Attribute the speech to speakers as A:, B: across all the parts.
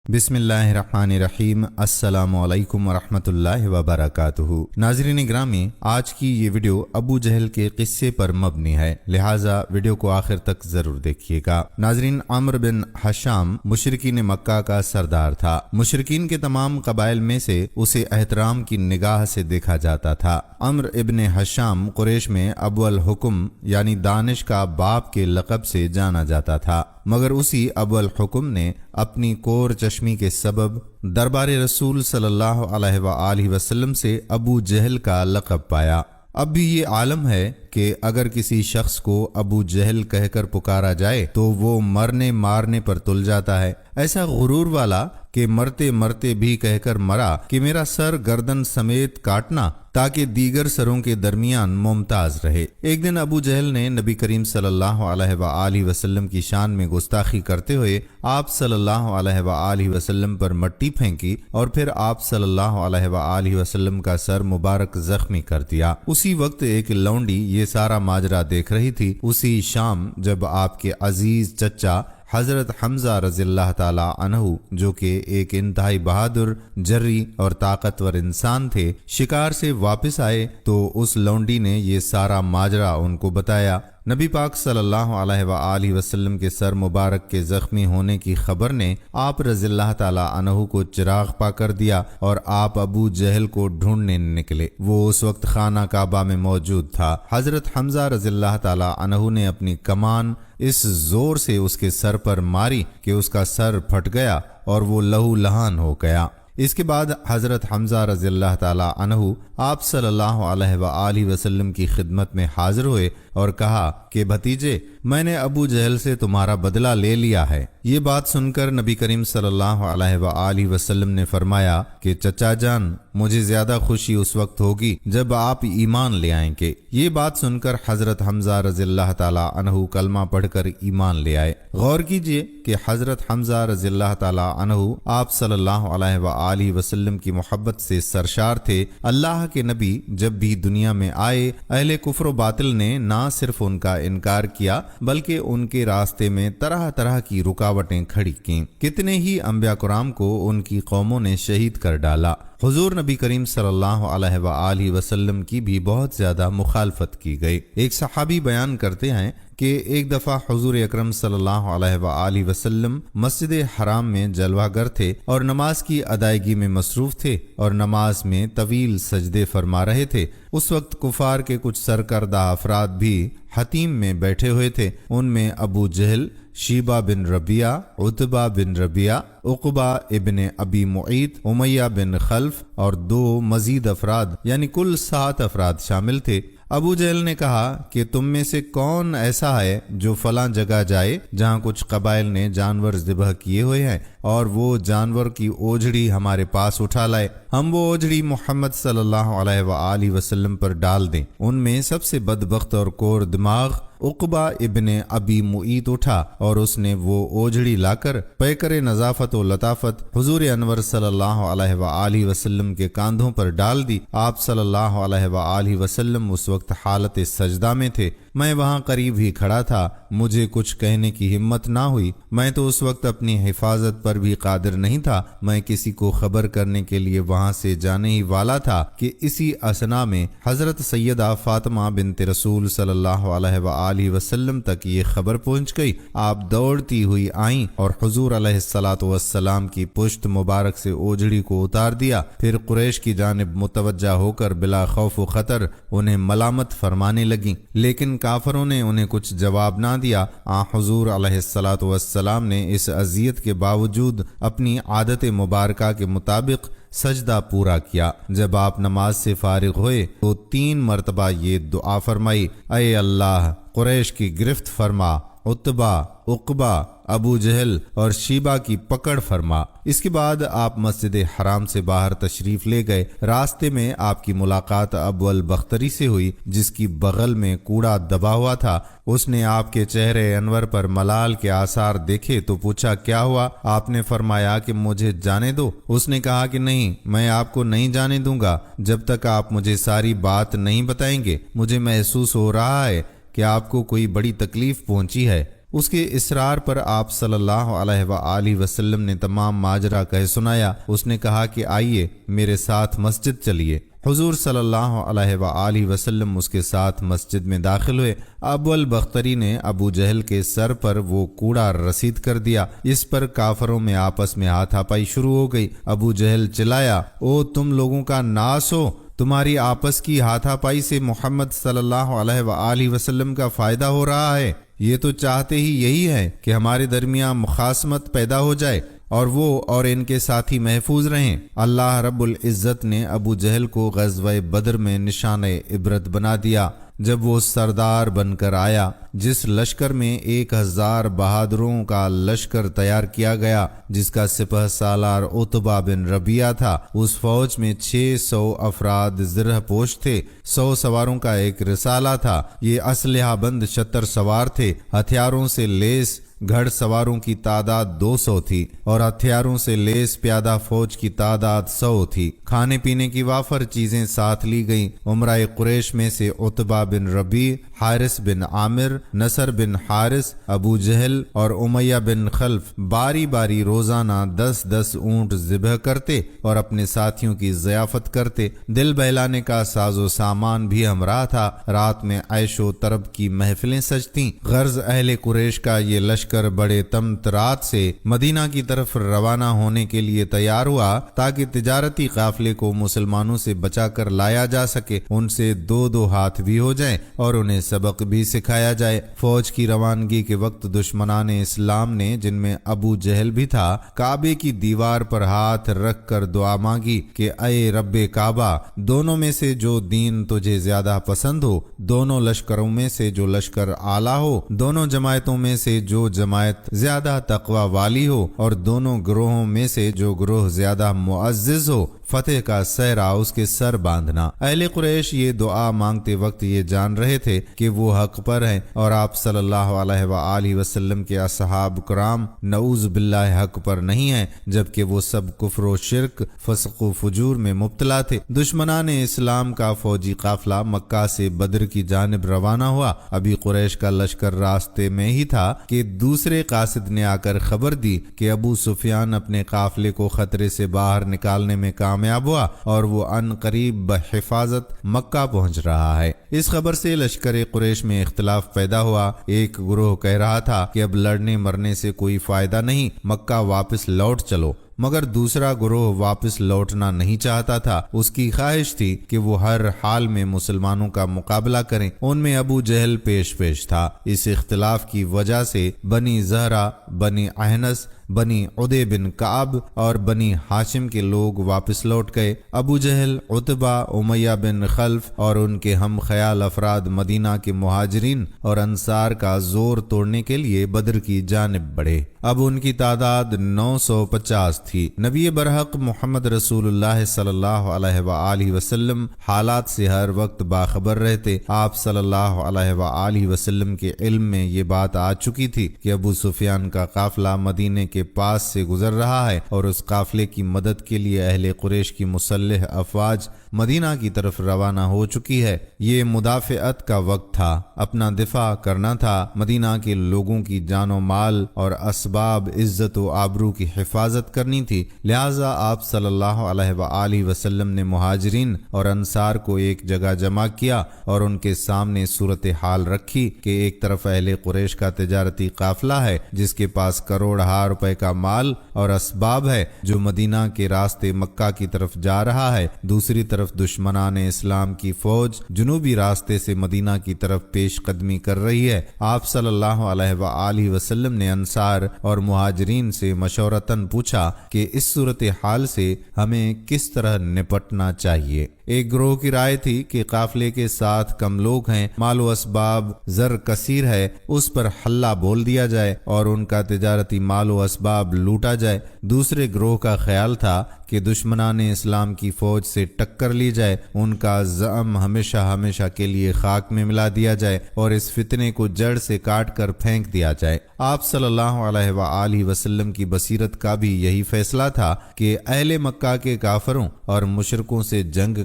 A: بسم اللہ الرحمن الرحیم۔ السلام علیکم ورحمۃ وبرکاتہ۔ ناظرین گرامی، آج کی یہ ویڈیو ابو جہل کے قصے پر مبنی ہے، لہٰذا ویڈیو کو آخر تک ضرور دیکھیے گا۔ ناظرین، عمرو بن حشام مشرکین مکہ کا سردار تھا۔ مشرکین کے تمام قبائل میں سے اسے احترام کی نگاہ سے دیکھا جاتا تھا۔ عمرو ابن حشام قریش میں ابو الحکم یعنی دانش کا باپ کے لقب سے جانا جاتا تھا، مگر اسی ابو الحکم نے اپنی کور چشمی کے سبب دربار رسول صلی اللہ علیہ وآلہ وسلم سے ابو جہل کا لقب پایا۔ اب بھی یہ عالم ہے کہ اگر کسی شخص کو ابو جہل کہہ کر پکارا جائے تو وہ مرنے مارنے پر تل جاتا ہے، ایسا غرور والا کہ مرتے مرتے بھی کہہ کر مرا کہ میرا سر گردن سمیت کاٹنا تاکہ دیگر سروں کے درمیان ممتاز رہے۔ ایک دن ابو جہل نے نبی کریم صلی اللہ علیہ وآلہ وسلم کی شان میں گستاخی کرتے ہوئے آپ صلی اللہ علیہ وآلہ وسلم پر مٹی پھینکی اور پھر آپ صلی اللہ علیہ وآلہ وسلم کا سر مبارک زخمی کر دیا۔ اسی وقت ایک لونڈی یہ سارا ماجرا دیکھ رہی تھی۔ اسی شام جب آپ کے عزیز چچا حضرت حمزہ رضی اللہ تعالی عنہ، جو کہ ایک انتہائی بہادر، جری اور طاقتور انسان تھے، شکار سے واپس آئے تو اس لونڈی نے یہ سارا ماجرا ان کو بتایا۔ نبی پاک صلی اللہ علیہ وآلہ وسلم کے سر مبارک کے زخمی ہونے کی خبر نے آپ رضی اللہ تعالی عنہ کو چراغ پا کر دیا اور آپ ابو جہل کو ڈھونڈنے نکلے۔ وہ اس وقت خانہ کعبہ میں موجود تھا۔ حضرت حمزہ رضی اللہ تعالی عنہ نے اپنی کمان اس زور سے اس کے سر پر ماری کہ اس کا سر پھٹ گیا اور وہ لہو لہان ہو گیا۔ اس کے بعد حضرت حمزہ رضی اللہ تعالی عنہ آپ صلی اللہ علیہ وآلہ وسلم کی خدمت میں حاضر ہوئے اور کہا کہ بھتیجے، میں نے ابو جہل سے تمہارا بدلہ لے لیا ہے۔ یہ بات سن کر نبی کریم صلی اللہ علیہ وآلہ وسلم نے فرمایا کہ چچا جان، مجھے زیادہ خوشی اس وقت ہوگی جب آپ ایمان لے آئیں گے۔ یہ بات سن کر حضرت حمزہ رضی اللہ تعالی عنہ کلمہ پڑھ کر ایمان لے آئے۔ غور کیجئے کہ حضرت حمزہ رضی اللہ تعالی عنہ آپ صلی اللہ علیہ وآلہ وسلم کی محبت سے سرشار تھے۔ اللہ کے نبی جب بھی دنیا میں آئے، اہل کفر و باطل نے نہ صرف ان کا انکار کیا بلکہ ان کے راستے میں طرح طرح کی رکاوٹیں کھڑی کیں۔ کتنے ہی انبیاء کرام کو ان کی قوموں نے شہید کر ڈالا۔ حضور نبی کریم صلی اللہ علیہ وآلہ وسلم کی بھی بہت زیادہ مخالفت کی گئی۔ ایک صحابی بیان کرتے ہیں کہ ایک دفعہ حضور اکرم صلی اللہ علیہ وآلہ وسلم مسجد حرام میں جلوہ گر تھے اور نماز کی ادائیگی میں مصروف تھے اور نماز میں طویل سجدے فرما رہے تھے۔ اس وقت کفار کے کچھ سرکردہ افراد بھی حتیم میں بیٹھے ہوئے تھے۔ ان میں ابو جہل، شیبہ بن ربیعہ، عتبہ بن ربیعہ، عقبہ ابن ابی معیط، امیہ بن خلف اور 2 مزید افراد یعنی کل 7 افراد شامل تھے۔ ابو جہل نے کہا کہ تم میں سے کون ایسا ہے جو فلاں جگہ جائے جہاں کچھ قبائل نے جانور ذبح کیے ہوئے ہیں اور وہ جانور کی اوجھڑی ہمارے پاس اٹھا لائے، ہم وہ اوجھڑی محمد صلی اللہ علیہ وآلہ وسلم پر ڈال دیں۔ ان میں سب سے بدبخت اور کور دماغ عقبہ ابن ابی معیط اٹھا اور اس نے وہ اوجھڑی لا کر پیکر نظافت و لطافت حضور انور صلی اللہ علیہ وآلہ وسلم کے کاندھوں پر ڈال دی۔ آپ صلی اللہ علیہ وآلہ وسلم اس وقت حالت سجدہ میں تھے۔ میں وہاں قریب ہی کھڑا تھا، مجھے کچھ کہنے کی ہمت نہ ہوئی۔ میں تو اس وقت اپنی حفاظت پر بھی قادر نہیں تھا۔ میں کسی کو خبر کرنے کے لیے وہاں سے جانے ہی والا تھا کہ اسی اثنا میں حضرت سیدہ فاطمہ بنت رسول صلی اللہ علیہ وآلہ وسلم تک یہ خبر پہنچ گئی۔ آپ دوڑتی ہوئی آئیں اور حضور علیہ الصلاۃ والسلام کی پشت مبارک سے اوجھڑی کو اتار دیا، پھر قریش کی جانب متوجہ ہو کر بلا خوف و خطر انہیں ملامت فرمانے لگیں، لیکن کافروں نے انہیں کچھ جواب نہ دیا۔ حضور علیہ الصلاۃ والسلام نے اس اذیت کے باوجود اپنی عادت مبارکہ کے مطابق سجدہ پورا کیا۔ جب آپ نماز سے فارغ ہوئے تو 3 مرتبہ یہ دعا فرمائی، اے اللہ، قریش کی گرفت فرما، عتبہ، عقبہ، ابو جہل اور شیبہ کی پکڑ فرما۔ اس کے بعد آپ مسجد حرام سے باہر تشریف لے گئے۔ راستے میں آپ کی ملاقات ابو البختری سے ہوئی، جس کی بغل میں کوڑا دبا ہوا تھا۔ اس نے آپ کے چہرے انور پر ملال کے آثار دیکھے تو پوچھا کیا ہوا؟ آپ نے فرمایا کہ مجھے جانے دو۔ اس نے کہا کہ نہیں، میں آپ کو نہیں جانے دوں گا جب تک آپ مجھے ساری بات نہیں بتائیں گے۔ مجھے محسوس ہو رہا ہے کہ آپ کو کوئی بڑی تکلیف پہنچی ہے۔ اس کے اصرار پر آپ صلی اللہ علیہ وآلہ وسلم نے تمام ماجرا کہہ سنایا۔ اس نے کہا کہ آئیے میرے ساتھ مسجد چلیے۔ حضور صلی اللہ علیہ وآلہ وسلم اس کے ساتھ مسجد میں داخل ہوئے۔ ابو البختری نے ابو جہل کے سر پر وہ کوڑا رسید کر دیا۔ اس پر کافروں میں آپس میں ہاتھا پائی شروع ہو گئی۔ ابو جہل چلایا، او تم لوگوں کا ناس ہو، تمہاری آپس کی ہاتھا پائی سے محمد صلی اللہ علیہ وآلہ وسلم کا فائدہ ہو رہا ہے۔ یہ تو چاہتے ہی یہی ہے کہ ہمارے درمیان مخاصمت پیدا ہو جائے اور وہ اور ان کے ساتھی محفوظ رہیں۔ اللہ رب العزت نے ابو جہل کو غزوہ بدر میں نشان عبرت بنا دیا جب وہ سردار بن کر آیا۔ جس لشکر میں 1000 بہادروں کا لشکر تیار کیا گیا جس کا سپہ سالار عتبہ بن ربیعہ تھا، اس فوج میں 600 افراد زرہ پوش تھے، 100 سواروں کا ایک رسالہ تھا۔ یہ اسلحہ بند 76 سوار تھے۔ ہتھیاروں سے لیس گھڑ سواروں کی تعداد 200 تھی اور ہتھیاروں سے لیس پیادہ فوج کی تعداد 100 تھی۔ کھانے پینے کی وافر چیزیں ساتھ لی گئیں۔ عمرہ قریش میں سے عتبہ بن ربیع، حارث بن عامر، نصر بن حارث، ابو جہل اور امیہ بن خلف باری باری روزانہ 10 اونٹ ذبح کرتے اور اپنے ساتھیوں کی ضیافت کرتے۔ دل بہلانے کا ساز و سامان بھی ہمراہ تھا۔ رات میں عیش و طرب کی محفلیں سجتیں۔ غرض اہل قریش کا یہ لشکر بڑے تمطرات سے مدینہ کی طرف روانہ ہونے کے لیے تیار ہوا تاکہ تجارتی قافلے کو مسلمانوں سے بچا کر لایا جا سکے، ان سے 2 ہاتھ بھی ہو جائیں اور انہیں سبق بھی سکھایا جائے۔ فوج کی روانگی کے وقت دشمنان اسلام نے، جن میں ابو جہل بھی تھا، کعبے کی دیوار پر ہاتھ رکھ کر دعا مانگی کہ اے رب کعبہ، دونوں میں سے جو دین تجھے زیادہ پسند ہو، دونوں لشکروں میں سے جو لشکر اعلیٰ ہو، دونوں جماعتوں میں سے جو جماعت زیادہ تقوی والی ہو اور دونوں گروہوں میں سے جو گروہ زیادہ معزز ہو، فتح کا سہرا اس کے سر باندھنا۔ اہل قریش یہ دعا مانگتے وقت یہ جان رہے تھے کہ وہ حق پر ہیں اور آپ صلی اللہ علیہ وآلہ وسلم کے اصحاب کرام نعوذ باللہ حق پر نہیں ہیں، جبکہ وہ سب کفر و شرک، فسق و فجور میں مبتلا تھے۔ دشمنان اسلام کا فوجی قافلہ مکہ سے بدر کی جانب روانہ ہوا۔ ابھی قریش کا لشکر راستے میں ہی تھا کہ دوسرے قاصد نے آ کر خبر دی کہ ابو سفیان اپنے قافلے کو خطرے سے باہر نکالنے میں کامیاب ہوا اور وہ ان قریب بحفاظت مکہ پہنچ رہا ہے۔ اس خبر سے لشکر قریش میں اختلاف پیدا ہوا۔ ایک گروہ کہہ رہا تھا کہ اب لڑنے مرنے سے کوئی فائدہ نہیں، مکہ واپس لوٹ چلو، مگر دوسرا گروہ واپس لوٹنا نہیں چاہتا تھا۔ اس کی خواہش تھی کہ وہ ہر حال میں مسلمانوں کا مقابلہ کریں۔ ان میں ابو جہل پیش تھا۔ اس اختلاف کی وجہ سے بنی زہرہ، بنی احنس، بنی عدی بن کعب اور بنی ہاشم کے لوگ واپس لوٹ گئے۔ ابو جہل، عتبہ، امیہ بن خلف اور ان کے ہم خیال افراد مدینہ کے مہاجرین اور انصار کا زور توڑنے کے لیے بدر کی جانب بڑھے۔ اب ان کی تعداد 950 تھی۔ نبی برحق محمد رسول اللہ صلی اللہ علیہ وآلہ وسلم حالات سے ہر وقت باخبر رہتے۔ آپ صلی اللہ علیہ وآلہ وسلم کے علم میں یہ بات آ چکی تھی کہ ابو سفیان کا قافلہ مدینے کے پاس سے گزر رہا ہے اور اس قافلے کی مدد کے لیے اہل قریش کی مسلح افواج مدینہ کی طرف روانہ ہو چکی ہے۔ یہ مدافعت کا وقت تھا، اپنا دفاع کرنا تھا، مدینہ کے لوگوں کی جان و مال اور اسباب عزت و آبرو کی حفاظت کرنی تھی۔ لہٰذا آپ صلی اللہ علیہ وآلہ وسلم نے مہاجرین اور انصار کو ایک جگہ جمع کیا اور ان کے سامنے صورتحال رکھی کہ ایک طرف اہل قریش کا تجارتی قافلہ ہے جس کے پاس کروڑہا روپے کا مال اور اسباب ہے، جو مدینہ کے راستے مکہ کی طرف جا رہا ہے۔ دوسری طرف دشمنان اسلام کی فوج جنوبی راستے سے مدینہ کی طرف پیش قدمی کر رہی ہے۔ آپ صلی اللہ علیہ وآلہ وسلم نے انصار اور مہاجرین سے مشورتاً پوچھا کہ اس صورتحال سے ہمیں کس طرح نپٹنا چاہیے۔ ایک گروہ کی رائے تھی کہ قافلے کے ساتھ کم لوگ ہیں، مال و اسباب زر کثیر ہے، اس پر حلہ بول دیا جائے اور ان کا تجارتی مال و اسباب لوٹا جائے۔ دوسرے گروہ کا خیال تھا کہ دشمنان اسلام کی فوج سے ٹکر لی جائے، ان کا زعم ہمیشہ کے لیے خاک میں ملا دیا جائے اور اس فتنے کو جڑ سے کاٹ کر پھینک دیا جائے۔ آپ صلی اللہ علیہ وآلہ وسلم کی بصیرت کا بھی یہی فیصلہ تھا کہ اہل مکہ کے کافروں اور مشرکوں سے جنگ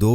A: 2